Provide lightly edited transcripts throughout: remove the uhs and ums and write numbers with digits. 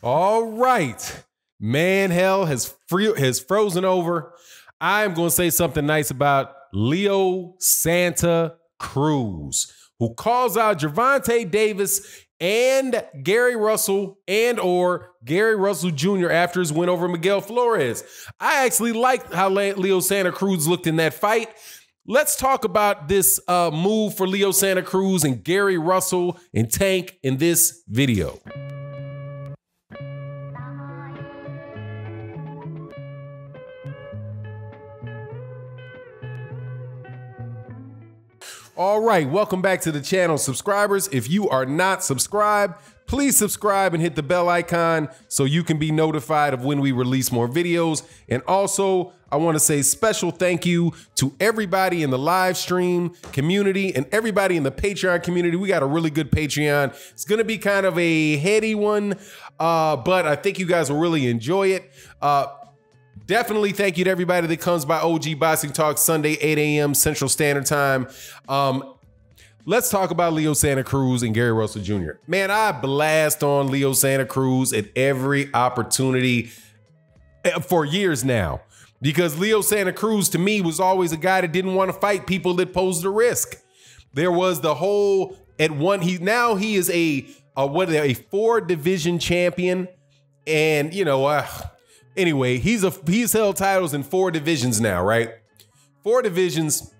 All right. Man, hell has frozen over. I'm going to say something nice about Leo Santa Cruz, who calls out Gervonta Davis and Gary Russell or Gary Russell Jr. after his win over Miguel Flores. I actually liked how Leo Santa Cruz looked in that fight. Let's talk about this move for Leo Santa Cruz and Gary Russell and Tank in this video. All right, welcome back to the channel, subscribers. If you are not subscribed, please subscribe and hit the bell icon so you can be notified of when we release more videos. And also, I want to say special thank you to everybody in the live stream community and everybody in the Patreon community. We got a really good Patreon. It's going to be kind of a heady one, but I think you guys will really enjoy it. Definitely thank you to everybody that comes by OG Boxing Talk Sunday, 8 a.m. Central Standard Time. Let's talk about Leo Santa Cruz and Gary Russell Jr. Man, I blast on Leo Santa Cruz at every opportunity for years now, because Leo Santa Cruz to me was always a guy that didn't want to fight people that posed a risk. There was the whole now he is a 4-division champion, and you know anyway, he's held titles in 4 divisions now, right? 4 divisions.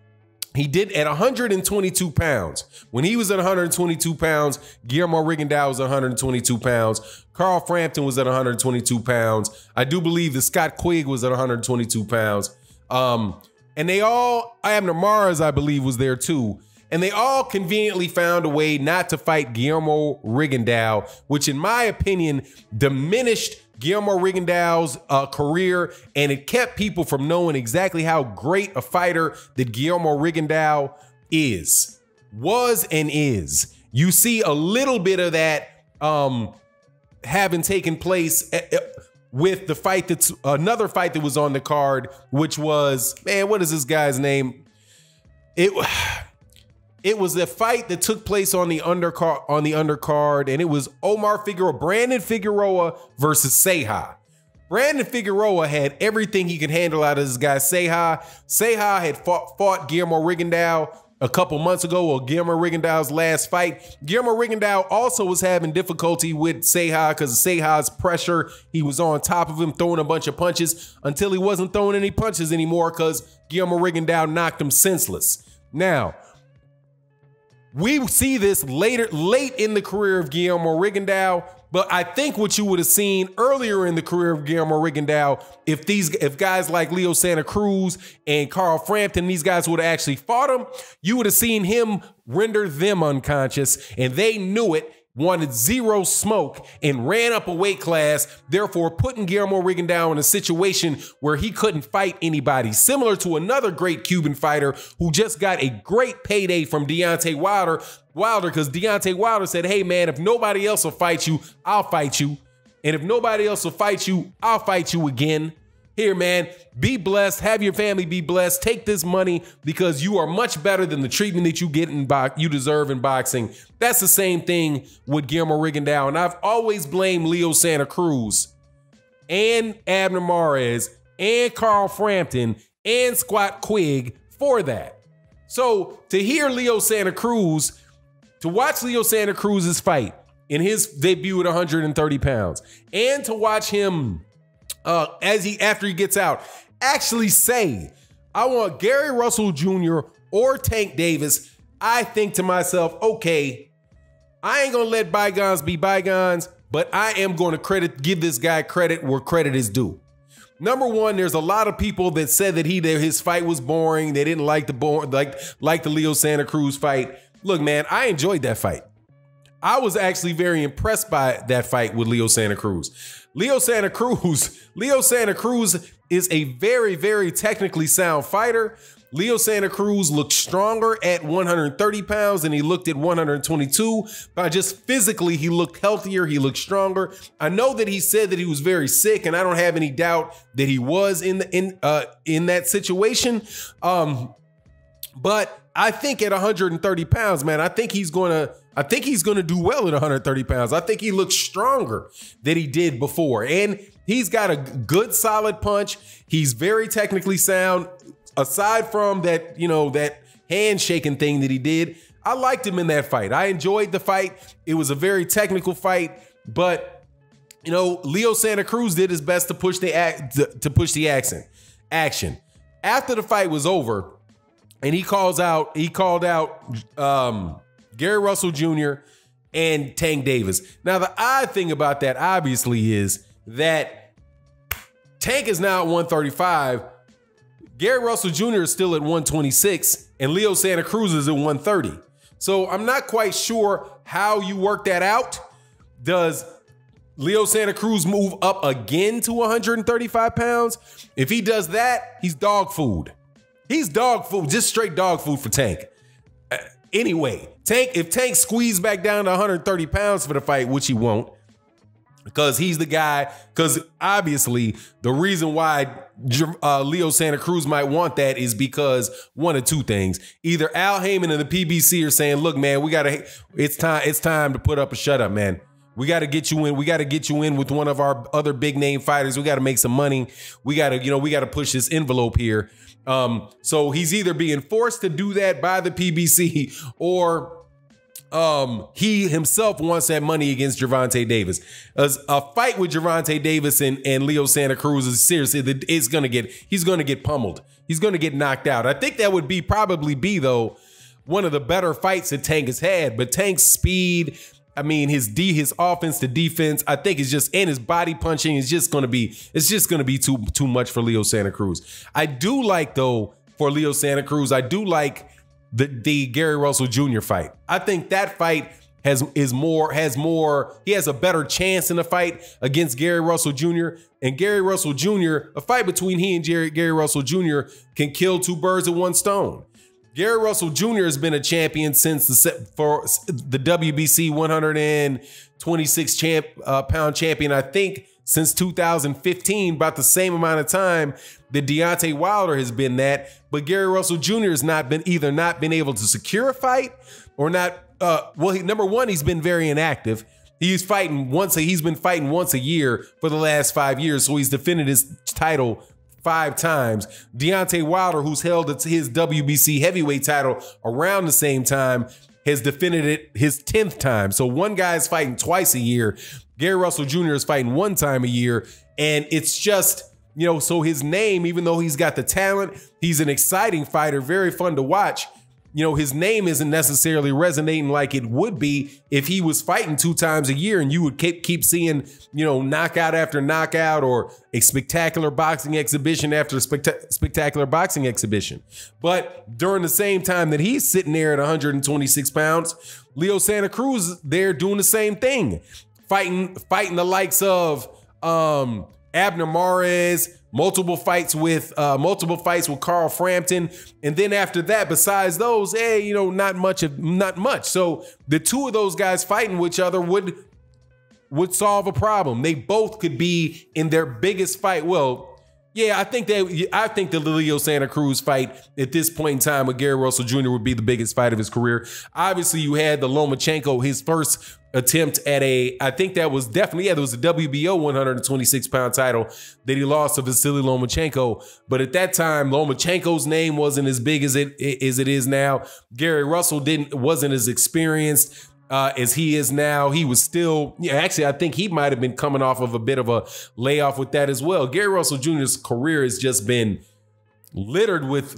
He did at 122 pounds. When he was at 122 pounds, Guillermo Rigondeaux was 122 pounds. Carl Frampton was at 122 pounds. I do believe that Scott Quigg was at 122 pounds. And they all, Abner Mares, I believe, was there too. And they all conveniently found a way not to fight Guillermo Rigondeaux, which in my opinion diminished Guillermo Rigondeaux's career, and it kept people from knowing exactly how great a fighter that Guillermo Rigondeaux was and is. You see a little bit of that having taken place with the fight that's another fight that was on the card, which was, man, what is this guy's name? It was a fight that took place on the undercard, and it was Brandon Figueroa versus Ceja. Brandon Figueroa had everything he could handle out of this guy, Ceja. Ceja had fought Guillermo Rigondeaux a couple months ago, or Guillermo Rigondeaux's last fight. Guillermo Rigondeaux also was having difficulty with Ceja because of Ceja's pressure. He was on top of him, throwing a bunch of punches until he wasn't throwing any punches anymore because Guillermo Rigondeaux knocked him senseless. Now, we see this late in the career of Guillermo Rigondeaux, but I think what you would have seen earlier in the career of Guillermo Rigondeaux, if guys like Leo Santa Cruz and Carl Frampton, these guys would have actually fought him, you would have seen him render them unconscious, and they knew it, wanted zero smoke, and ran up a weight class, therefore putting Guillermo Rigondeaux in a situation where he couldn't fight anybody. Similar to another great Cuban fighter who just got a great payday from Deontay Wilder, because Deontay Wilder said, hey man, if nobody else will fight you, I'll fight you. And if nobody else will fight you, I'll fight you again. Here, man, be blessed. Have your family be blessed. Take this money because you are much better than the treatment that you deserve in boxing. That's the same thing with Guillermo Rigondeaux. And I've always blamed Leo Santa Cruz and Abner Mares and Carl Frampton and Scott Quigg for that. So to hear Leo Santa Cruz, to watch Leo Santa Cruz's fight in his debut at 130 pounds, and to watch him after he gets out, actually say, I want Gary Russell Jr. or Tank Davis, I think to myself, okay, I ain't gonna let bygones be bygones, but I am going to give this guy credit where credit is due. Number one, there's a lot of people that said that his fight was boring. They didn't like the Leo Santa Cruz fight. Look, man, I enjoyed that fight. I was actually very impressed by that fight with Leo Santa Cruz. Leo Santa Cruz is a very, very technically sound fighter. Leo Santa Cruz looked stronger at 130 pounds than he looked at 122. But just physically, he looked healthier. He looked stronger. I know that he said that he was very sick, and I don't have any doubt that he was in that situation. But I think at 130 pounds, man, I think he's going to I think he's going to do well at 130 pounds. I think he looks stronger than he did before. And he's got a good, solid punch. He's very technically sound. Aside from that, that handshaking thing that he did, I liked him in that fight. I enjoyed the fight. It was a very technical fight, but Leo Santa Cruz did his best to push the action. After the fight was over, and he called out Gary Russell Jr. and Tank Davis. Now, the odd thing about that, obviously, is that Tank is now at 135. Gary Russell Jr. is still at 126, and Leo Santa Cruz is at 130. So I'm not quite sure how you work that out. Does Leo Santa Cruz move up again to 135 pounds? If he does that, he's dog food. He's dog food, just straight dog food for Tank. Anyway, if Tank squeezed back down to 130 pounds for the fight, which he won't, because he's the guy, because obviously the reason why Leo Santa Cruz might want that is because one of two things. Either Al Heyman and the PBC are saying, look, man, it's time to put up a shut up, man. We got to get you in. We got to get you in with one of our other big name fighters. We got to make some money. We got to push this envelope here. So he's either being forced to do that by the PBC or he himself wants that money against Gervonta Davis. A fight with Gervonta Davis and Leo Santa Cruz is seriously, he's going to get pummeled. He's going to get knocked out. I think that would probably be though one of the better fights that Tank has had, but Tank's speed, I mean, his offense to defense, I think is just, and his body punching is just going to be, too much for Leo Santa Cruz. I do like though, for Leo Santa Cruz, I do like the Gary Russell Jr. fight. I think that fight he has a better chance in the fight against Gary Russell Jr. And Gary Russell Jr., a fight between he and Gary Russell Jr. can kill two birds with one stone. Gary Russell Jr. has been a champion since for the WBC 126 pound champion, I think, since 2015, about the same amount of time that Deontay Wilder has been that. But Gary Russell Jr. has not been able to secure a fight or not. Number one, he's been very inactive. He's been fighting once a year for the last 5 years. So he's defended his title 5 times. Deontay Wilder, who's held his WBC heavyweight title around the same time, has defended it his 10th time. So one guy is fighting twice a year. Gary Russell Jr. is fighting 1 time a year. And it's just, so his name, even though he's got the talent, he's an exciting fighter, very fun to watch. His name isn't necessarily resonating like it would be if he was fighting 2 times a year and you would keep seeing, knockout after knockout or a spectacular boxing exhibition after spectacular boxing exhibition. But during the same time that he's sitting there at 126 pounds, Leo Santa Cruz there doing the same thing, fighting the likes of Abner Mares, multiple fights with Carl Frampton, and then after that, besides those, not much. So the two of those guys fighting with each other would solve a problem. They both could be in their biggest fight. Well, yeah, I think the Leo Santa Cruz fight at this point in time with Gary Russell Jr. would be the biggest fight of his career. Obviously, you had the Lomachenko, his first attempt at I think that was definitely, there was a WBO 126 pound title that he lost to Vasily Lomachenko. But at that time, Lomachenko's name wasn't as big as it is now. Gary Russell wasn't as experienced as he is now. He was still, actually, I think he might have been coming off of a bit of a layoff with that as well. Gary Russell Jr.'s career has just been littered with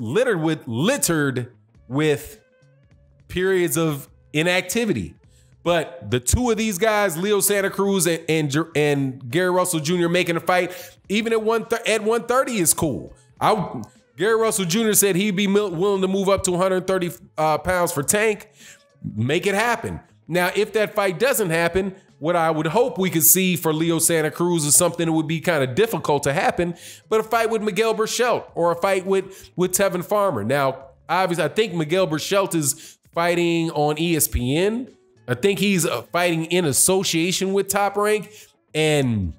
periods of inactivity. But the two of these guys, Leo Santa Cruz and Gary Russell Jr. making a fight, even at 130 is cool. Gary Russell Jr. said he'd be willing to move up to 130 pounds for Tank. Make it happen. Now, if that fight doesn't happen, what I would hope we could see for Leo Santa Cruz is something that would be kind of difficult to happen, but a fight with Miguel Berchelt or a fight with Tevin Farmer. Now, obviously, I think Miguel Berchelt is fighting on ESPN. I think he's fighting in association with Top Rank, and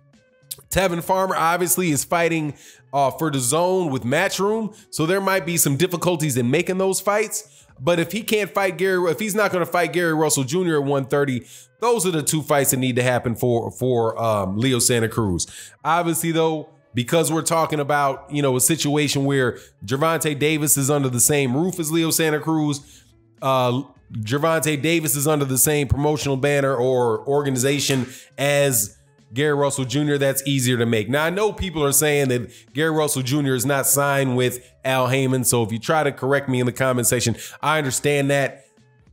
Tevin Farmer obviously is fighting for the Zone with Matchroom. So there might be some difficulties in making those fights. But if he can't fight if he's not going to fight Gary Russell Jr. at 130, those are the two fights that need to happen for Leo Santa Cruz. Obviously, though, because we're talking about, you know, a situation where Gervonta Davis is under the same roof as Leo Santa Cruz, Gervonta Davis is under the same promotional banner or organization as Gary Russell Jr., that's easier to make. Now, I know people are saying that Gary Russell Jr. is not signed with Al Heyman, so if you try to correct me in the comment section, I understand that.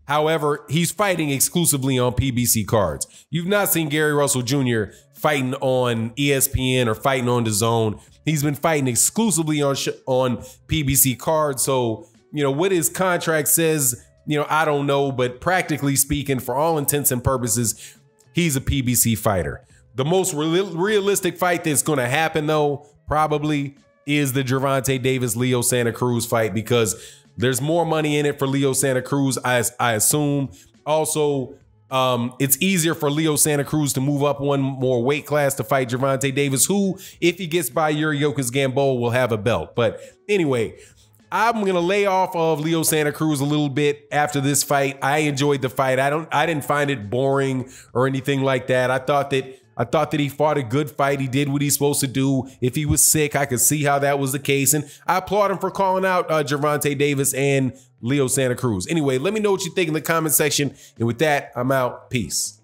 However, he's fighting exclusively on PBC cards. You've not seen Gary Russell Jr. fighting on ESPN or fighting on DAZN. He's been fighting exclusively on PBC cards. So, you know, what his contract says, you know, I don't know, but practically speaking, for all intents and purposes, he's a PBC fighter. The most realistic fight that's going to happen, though, probably is the Gervonta Davis-Leo Santa Cruz fight, because there's more money in it for Leo Santa Cruz, I assume. Also, it's easier for Leo Santa Cruz to move up one more weight class to fight Gervonta Davis, who, if he gets by Yuriorkis Gamboa, will have a belt. But anyway, I'm going to lay off of Leo Santa Cruz a little bit after this fight. I enjoyed the fight. I didn't find it boring or anything like that. I thought that he fought a good fight. He did what he's supposed to do. If he was sick, I could see how that was the case. And I applaud him for calling out Gervonta Davis and Leo Santa Cruz. Anyway, let me know what you think in the comment section. And with that, I'm out. Peace.